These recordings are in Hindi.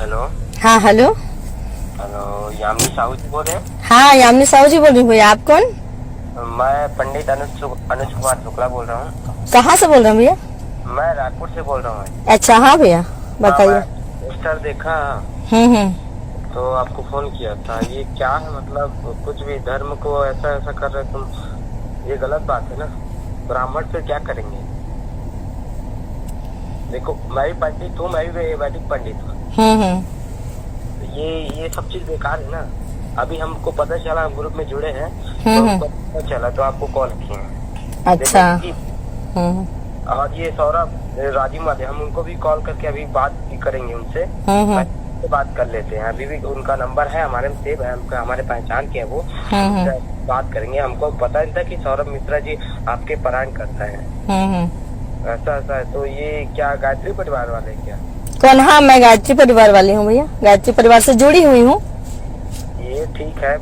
हेलो। हाँ हेलो। हेलो, यामिनी साहू जी बोल रहे हैं? हाँ यामिनी साहू जी बोल रही हूँ भैया। आप कौन? मैं पंडित अनुज कुमार शुक्ला बोल रहा हूँ। कहाँ से बोल रहे हैं भैया? मैं रायपुर से बोल रहा हूँ। अच्छा हाँ भैया बताइए। पोस्टर देखा तो आपको फोन किया था। ये क्या है, मतलब कुछ भी धर्म को ऐसा ऐसा कर रहे तुम, ये गलत बात है ना। ब्राह्मण से क्या करेंगे? देखो मैं भी पंडित हूँ, मैं भी वैदिक पंडित हूँ। ये सब चीज बेकार है ना। अभी हमको पता चला, हम ग्रुप में जुड़े हैं तो हमको पता चला तो आपको कॉल किए हैं। अच्छा। और ये सौरभ राजीव वाले, हम उनको भी कॉल करके अभी बात करेंगे उनसे। बात कर लेते हैं, अभी भी उनका नंबर है हमारे में सेव है, हमारे पहचान के है वो। बात करेंगे। हमको पता नहीं था कि सौरभ मिश्रा जी आपके परायण करता है। ऐसा ऐसा है। तो ये क्या गायत्री परिवार वाले क्या? कौन? हाँ मैं गायत्री परिवार वाली हूँ भैया, गायत्री परिवार से जुड़ी हुई हूँ। ये ठीक है।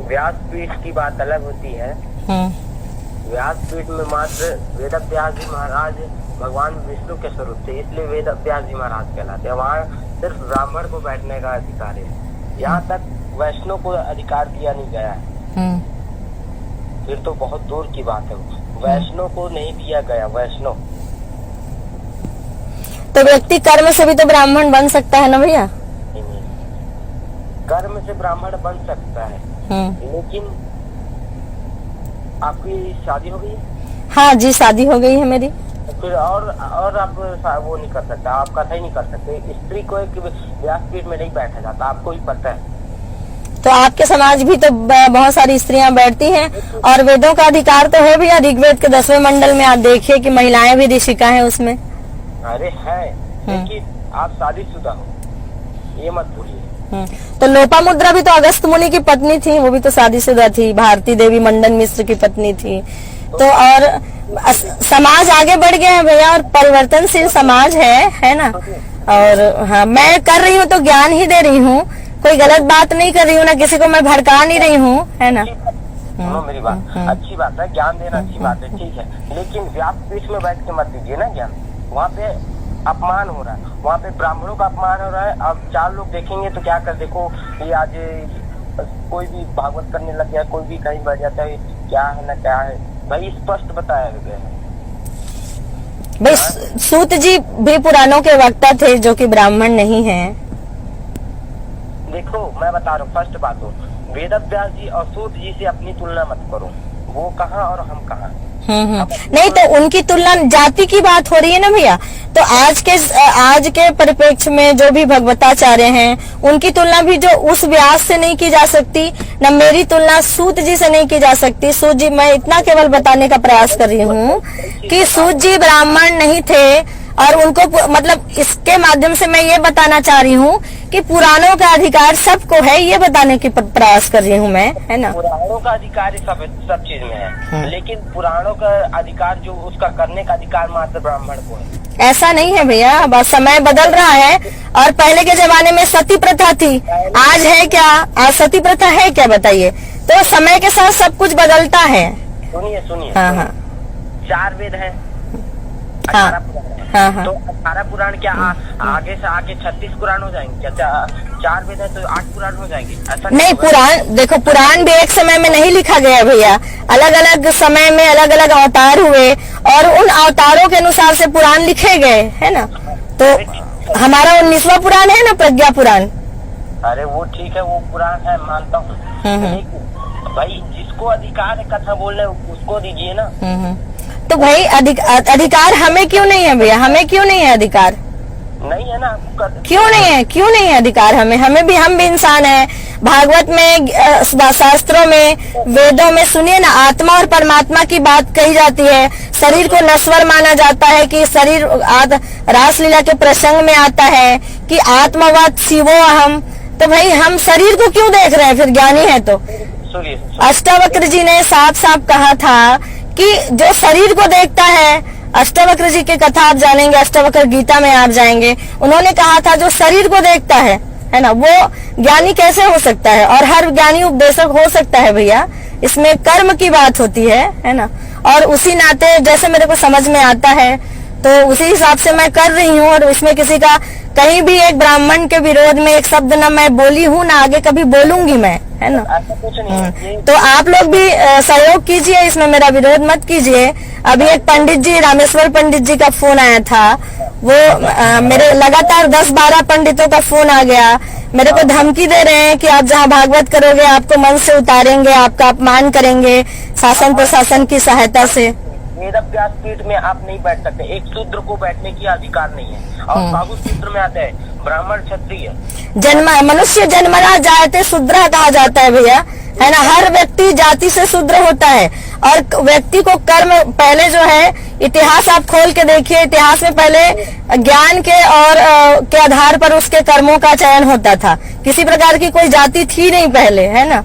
व्यास पीठ की बात अलग होती है। व्यास पीठ में मात्र वेद व्यास जी महाराज भगवान विष्णु के स्वरूप थे, इसलिए वेद व्यास जी महाराज कहलाते हैं। वहाँ सिर्फ ब्राह्मण को बैठने का अधिकार है। यहाँ तक वैष्णव को अधिकार दिया नहीं गया है। फिर तो बहुत दूर की बात है। वैष्णव को नहीं दिया गया। वैष्णव तो व्यक्ति कर्म से भी तो ब्राह्मण बन सकता है ना भैया? कर्म से ब्राह्मण बन सकता है, लेकिन आपकी शादी हो गई? हाँ जी शादी हो गई है मेरी। फिर और आप वो नहीं कर सकता, आप कथा ही नहीं कर सकते। स्त्री को एक व्यासपीठ में नहीं बैठा जाता, आपको ही पता है। तो आपके समाज भी तो बहुत सारी स्त्रियां बैठती हैं और वेदों का अधिकार तो है भैया। ऋग्वेद के 10वें मंडल में आप देखिए कि महिलाएं भी ऋषिका हैं उसमें। अरे है, लेकिन आप शादीशुदा हो, ये मत भूलिए। तो लोपामुद्रा भी तो अगस्त मुनि की पत्नी थी, वो भी तो शादीशुदा थी। भारती देवी मंडन मिश्र की पत्नी थी। तो और समाज आगे बढ़ गया है भैया, और परिवर्तनशील समाज है ना। और हाँ मैं कर रही हूँ तो ज्ञान ही दे रही हूँ, कोई गलत बात नहीं कर रही हूँ ना, किसी को मैं भड़का नहीं रही हूँ, है ना। सुनो मेरी बात, अच्छी बात है, ज्ञान देना अच्छी बात है, ठीक है, लेकिन व्यासपीठ में बैठ के मत दीजिए ना ज्ञान। वहाँ पे अपमान हो रहा है, वहाँ पे ब्राह्मणों का अपमान हो रहा है। अब 4 लोग देखेंगे तो क्या कर, देखो ये आज कोई भी भागवत करने लग गया, कोई भी कहीं बैठ जाता है, क्या है ना क्या है भाई, स्पष्ट बताया गया है भाई। सूत जी भी पुराणों के वक्ता थे जो कि ब्राह्मण नहीं है। देखो मैं बता रहा हूँ, फर्स्ट बात हो, वेद व्यास जी और सूत जी से अपनी तुलना मत करो। वो कहाँ और हम कहाँ। नहीं तो उनकी तुलना, जाति की बात हो रही है ना भैया। तो आज के परिप्रेक्ष्य में जो भी भगवताचार्य हैं, उनकी तुलना भी जो उस व्यास से नहीं की जा सकती, न मेरी तुलना सूत जी से नहीं की जा सकती। सूत जी, मैं इतना केवल बताने का प्रयास कर रही हूँ कि सूत जी ब्राह्मण नहीं थे, और उनको मतलब इसके माध्यम से मैं ये बताना चाह रही हूँ कि पुराणों का अधिकार सबको है, ये बताने की प्रयास कर रही हूँ मैं, है ना। पुराणों का अधिकार सब चीज में है, लेकिन पुराणों का अधिकार जो उसका करने का अधिकार मात्र ब्राह्मण को है। ऐसा नहीं है भैया, बस समय बदल रहा है। और पहले के जमाने में सती प्रथा थी, आज है क्या? आज सती प्रथा है क्या बताइए? तो समय के साथ सब कुछ बदलता है। सुनिए हाँ 4 वेद है, 18 पुराण है। तो 18 पुराण क्या आगे से आगे 36 पुराण हो जाएंगे क्या? 4 वेद है तो 8 पुराण हो जाएंगे? ऐसा नहीं। पुराण देखो, पुराण भी एक समय में नहीं लिखा गया भैया, अलग अलग समय में अलग अलग अवतार हुए और उन अवतारों के अनुसार से पुराण लिखे गए, है ना। तो हमारा 19वां पुराण है ना, प्रज्ञा पुराण। अरे वो ठीक है, वो पुराण है, मानता हूँ, लेकिन भाई जिसको अधिकार है कथा बोलने उसको दीजिए ना। तो भाई अधिकार हमें क्यों नहीं है भैया? हमें क्यों नहीं है अधिकार? नहीं है ना। क्यों नहीं है अधिकार? हमें भी, हम भी इंसान हैं। भागवत में, शास्त्रों में, वेदों में सुनिए ना, आत्मा और परमात्मा की बात कही जाती है। शरीर को नश्वर माना जाता है कि शरीर रासलीला के प्रसंग में आता है कि आत्मवत् शिवो अहम। तो भाई हम शरीर को क्यों देख रहे हैं फिर? ज्ञानी है तो। अष्टावक्र जी ने साफ साफ कहा था कि जो शरीर को देखता है, अष्टावक्र जी की कथा आप जानेंगे, अष्टावक्र गीता में आप जाएंगे, उन्होंने कहा था जो शरीर को देखता है ना, वो ज्ञानी कैसे हो सकता है? और हर ज्ञानी उपदेशक हो सकता है भैया, इसमें कर्म की बात होती है ना। और उसी नाते जैसे मेरे को समझ में आता है तो उसी हिसाब से मैं कर रही हूँ। और इसमें किसी का कहीं भी एक ब्राह्मण के विरोध में एक शब्द ना मैं बोली हूँ ना आगे कभी बोलूंगी मैं, है ना। ऐसा कुछ नहीं है। तो आप लोग भी सहयोग कीजिए, इसमें मेरा विरोध मत कीजिए। अभी एक पंडित जी, रामेश्वर पंडित जी का फोन आया था, वो मेरे लगातार 10-12 पंडितों का फोन आ गया, मेरे को धमकी दे रहे हैं कि आप जहाँ भागवत करोगे आपको मंच से उतारेंगे, आपका अपमान करेंगे शासन प्रशासन की सहायता से। वेद व्यासपीठ में आप नहीं बैठ सकते, एक शूद्र को बैठने की अधिकार नहीं है। और बाबू सूत्र में आता है ब्राह्मण क्षत्रिय मनुष्य जन्मना जायते शूद्र कहा जाता है भैया, है ना। हर व्यक्ति जाति से शूद्र होता है और व्यक्ति को कर्म पहले जो है, इतिहास आप खोल के देखिए, इतिहास में पहले ज्ञान के और के आधार पर उसके कर्मों का चयन होता था, किसी प्रकार की कोई जाति थी नहीं पहले, है ना।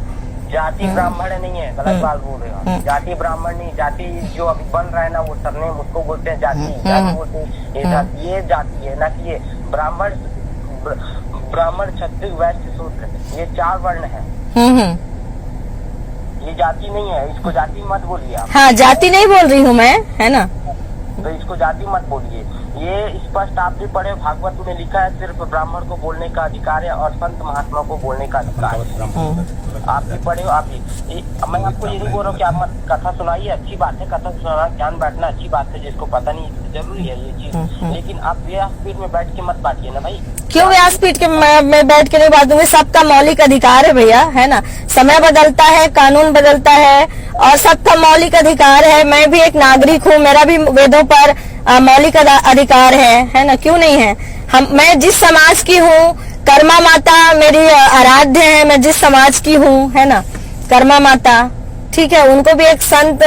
जाति ब्राह्मण नहीं है, गलत बात बोल रहे हो। जाति ब्राह्मण नहीं, जाति जो अभी बन रहा है ना वो सरनेम उसको बोलते हैं जाति, जाति बोलते हैं ये जाति है ना कि ये ब्राह्मण क्षत्रिय वैश्य शूद्र ये 4 वर्ण है। ये जाति नहीं है, इसको जाति मत बोलिए आप। हाँ, जाति नहीं बोल रही हूँ मैं, है ना। तो इसको जाति मत बोलिए। ये स्पष्ट आप भी पढ़े, भागवत में लिखा है सिर्फ ब्राह्मण को बोलने का अधिकार है और संत महात्मा को बोलने का अधिकार है। आप भी पढ़े हो, आप भी। मैं आपको ये नहीं बोल रहा हूँ कि आप मत कथा सुनाइए, अच्छी बात है, कथा सुनाना ज्ञान बांटना अच्छी बात है, जिसको पता नहीं जरूरी है ये चीज, लेकिन आप व्यासपीठ में बैठ के मत बांटिए ना भाई। क्यों व्यासपीठ के मैं बैठ के नहीं बांटूंगी? सबका मौलिक अधिकार है भैया, है ना। समय बदलता है, कानून बदलता है और सबका मौलिक अधिकार है। मैं भी एक नागरिक हूँ, मेरा भी वेदों पर मौलिक अधिकार है ना। क्यों नहीं है? मैं जिस समाज की हूँ, कर्मा माता मेरी आराध्य है, मैं जिस समाज की हूँ, है ना, कर्मा माता, ठीक है, उनको भी एक संत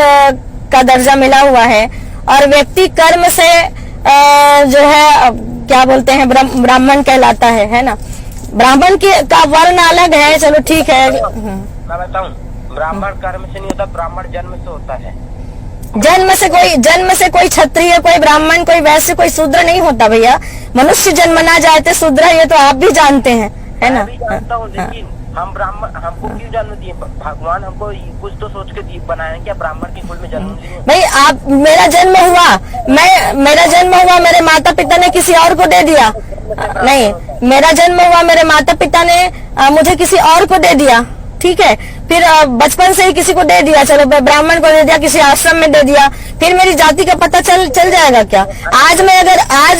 का दर्जा मिला हुआ है। और व्यक्ति कर्म से जो है क्या बोलते हैं ब्राह्मण कहलाता है ना। ब्राह्मण का वर्ण अलग है, चलो ठीक है। मैं बताऊं, ब्राह्मण कर्म से नहीं होता, ब्राह्मण जन्म से होता है। जन्म से कोई क्षत्रिय, कोई ब्राह्मण, कोई वैश्य, कोई शूद्र नहीं होता भैया। मनुष्य जन्मना जाते शूद्र, ये तो आप भी जानते हैं, है ना। मैं भी जानता हूँ, लेकिन हम ब्राह्मण, हमको क्यों जन्म दिए? भगवान हमको कुछ तो सोच के बनाए क्या ब्राह्मण के कुल में जन्म दिए? भाई आप, मेरा जन्म हुआ, मेरे माता पिता ने किसी और को दे दिया? नहीं, मेरा जन्म हुआ, मेरे माता पिता ने मुझे किसी और को दे दिया, ठीक है। फिर बचपन से ही किसी को दे दिया, चलो ब्राह्मण को दे दिया, किसी आश्रम में दे दिया, फिर मेरी जाति का पता चल जाएगा क्या? आज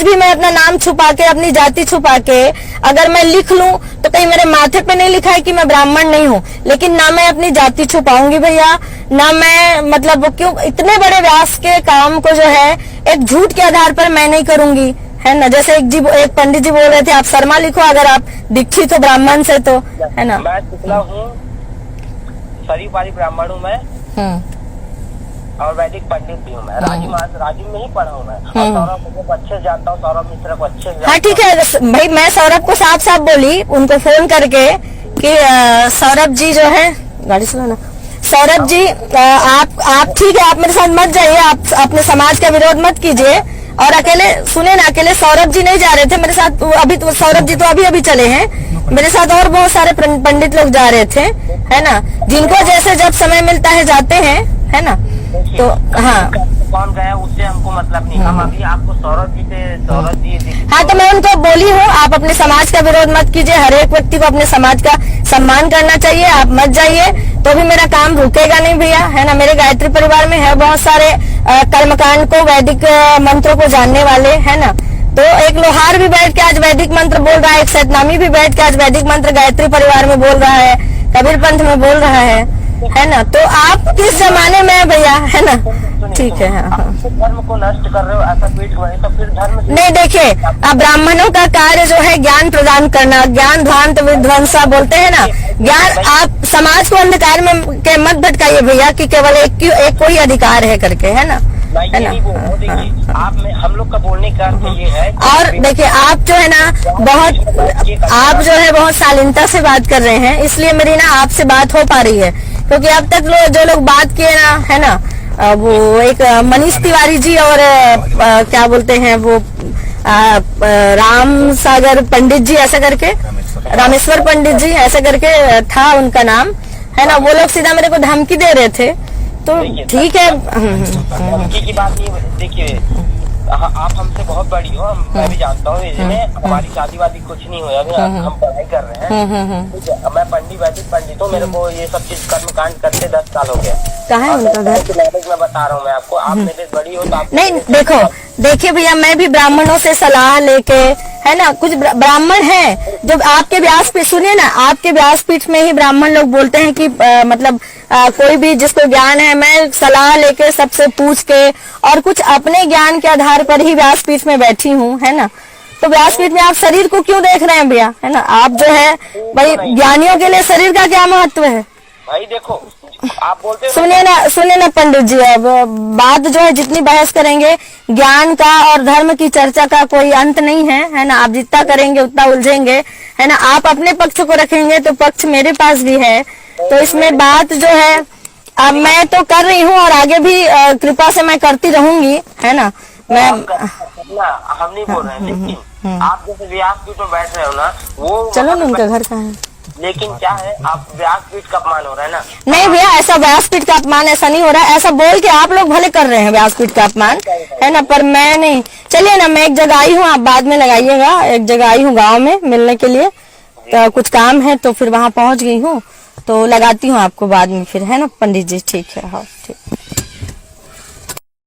भी मैं अपना नाम छुपा के, अपनी जाति छुपा के अगर मैं लिख लूं तो कहीं मेरे माथे पे नहीं लिखा है कि मैं ब्राह्मण नहीं हूँ, लेकिन ना मैं अपनी जाति छुपाऊंगी भैया, ना मैं मतलब क्यों इतने बड़े व्यास के काम को जो है एक झूठ के आधार पर मैं नहीं करूंगी, है ना। जैसे एक पंडित जी बोल रहे थे, आप शर्मा लिखो अगर आप दीक्षित हो ब्राह्मण से, तो है ना। मैं शुक्ला हूँ, शरीफ वाली ब्राह्मण हूँ मैं, और वैदिक पंडित भी हूँ मैं। राजीव में ही पढ़ा हूँ मैं, और सौरभ को अच्छे से जानता हूँ, सौरभ मिश्रा को अच्छे से। हाँ ठीक है भाई, मैं सौरभ को साफ साफ बोली उनको फोन करके कि सौरभ जी जो है, गाड़ी चलो ना, सौरभ जी आप ठीक है, आप मेरे साथ मत जाइए, आप अपने समाज का विरोध मत कीजिए। और अकेले सुने ना, अकेले सौरभ जी नहीं जा रहे थे मेरे साथ, अभी तो सौरभ जी तो अभी चले हैं, मेरे साथ और बहुत सारे पंडित लोग जा रहे थे, है ना, जिनको जैसे जब समय मिलता है जाते हैं, है ना। तो हाँ, कौन गया उससे हमको मतलब नहीं, हम अभी आपको सौरभ जी हाँ, तो मैं उनको बोली हूँ, आप अपने समाज का विरोध मत कीजिए, हर एक व्यक्ति को अपने समाज का सम्मान करना चाहिए, आप मत जाइए, तो भी मेरा काम रुकेगा नहीं भैया, है ना। मेरे गायत्री परिवार में है बहुत सारे कर्मकांड को, वैदिक मंत्रों को जानने वाले, है ना। तो एक लोहार भी बैठ के आज वैदिक मंत्र बोल रहा है, एक सतनामी भी बैठ के आज वैदिक मंत्र गायत्री परिवार में बोल रहा है, कबीर पंथ में बोल रहा है ना। तो आप किस जमाने में है भैया, है ना। ठीक है, हाँ। धर्म को नष्ट कर रहे हो, ऐसा पीठ में तो फिर धर्म नहीं। देखिए, अब ब्राह्मणों का कार्य जो है ज्ञान प्रदान करना, ज्ञान ध्वांत विध्वंसा बोलते हैं ना, ज्ञान। आप समाज को अंधकार में के मत भटकाइए भैया कि केवल एक कोई अधिकार है करके, है ना। है ना। देखिए, हम लोग का बोलने का अर्थ ये है। और देखिए, आप जो है ना बहुत शालीनता से बात कर रहे हैं, इसलिए मेरी ना आपसे बात हो पा रही है, क्योंकि अब तक जो लोग बात किए ना, है ना, वो एक मनीष तिवारी जी और क्या बोलते हैं वो राम सागर पंडित जी ऐसा करके, रामेश्वर पंडित जी ऐसा करके था उनका नाम, है ना। वो लोग सीधा मेरे को धमकी दे रहे थे, तो ठीक है। धमकी की बात नहीं, देखिए आप हमसे बहुत बड़ी हो, मैं भी जानता हूँ। इसमें हमारी शादी वादी कुछ नहीं हुआ, अभी हम पढ़ाई कर रहे हैं। ठीक है, मैं वैदिक पंडित हूँ, मेरे को ये सब चीज कर्म कांड करते 10 साल हो गया। कहाँ है उनका घर? मैं बता रहा हूँ मैं आपको, आप मेरे से बड़ी हो तो आप नहीं देखो, देखिए भैया, मैं भी ब्राह्मणों से सलाह लेके, है ना, कुछ ब्राह्मण हैं जो आपके व्यासपीठ, सुनिए ना, आपके व्यासपीठ में ही ब्राह्मण लोग बोलते हैं कि मतलब कोई भी जिसको ज्ञान है, मैं सलाह लेके सबसे पूछ के और कुछ अपने ज्ञान के आधार पर ही व्यासपीठ में बैठी हूँ, है ना। तो व्यासपीठ में आप शरीर को क्यों देख रहे हैं भैया, है ना? आप जो है भाई, ज्ञानियों के लिए शरीर का क्या महत्व है भाई? देखो, आप बोलते सुनिए ना पंडित जी, अब बात जो है, जितनी बहस करेंगे ज्ञान का और धर्म की चर्चा का कोई अंत नहीं है ना। आप जितना करेंगे उतना उलझेंगे, है ना। आप अपने पक्ष को रखेंगे तो पक्ष मेरे पास भी है, तो इसमें बात जो है, अब मैं तो कर रही हूँ और आगे भी कृपा से मैं करती रहूंगी, है ना। मैं हम नहीं बोल रहे हैं, लेकिन आप जैसे व्यासपीठ में बैठ रहे हो ना, वो चलो ना, उनका घर कहाँ है? लेकिन क्या है, आप व्यासपीठ का अपमान हो रहा है ना। नहीं भैया, ऐसा व्यासपीठ का अपमान ऐसा नहीं हो रहा है, ऐसा बोल के आप लोग भले कर रहे हैं व्यासपीठ का अपमान, है ना, पर मैं नहीं। चलिए ना, मैं एक जगह आई हूँ, आप बाद में लगाइएगा। एक जगह आई हूँ गाँव में मिलने के लिए, तो कुछ काम है तो फिर वहाँ पहुँच गई हूँ, तो लगाती हूँ आपको बाद में फिर, है ना पंडित जी? ठीक है, हाँ ठीक।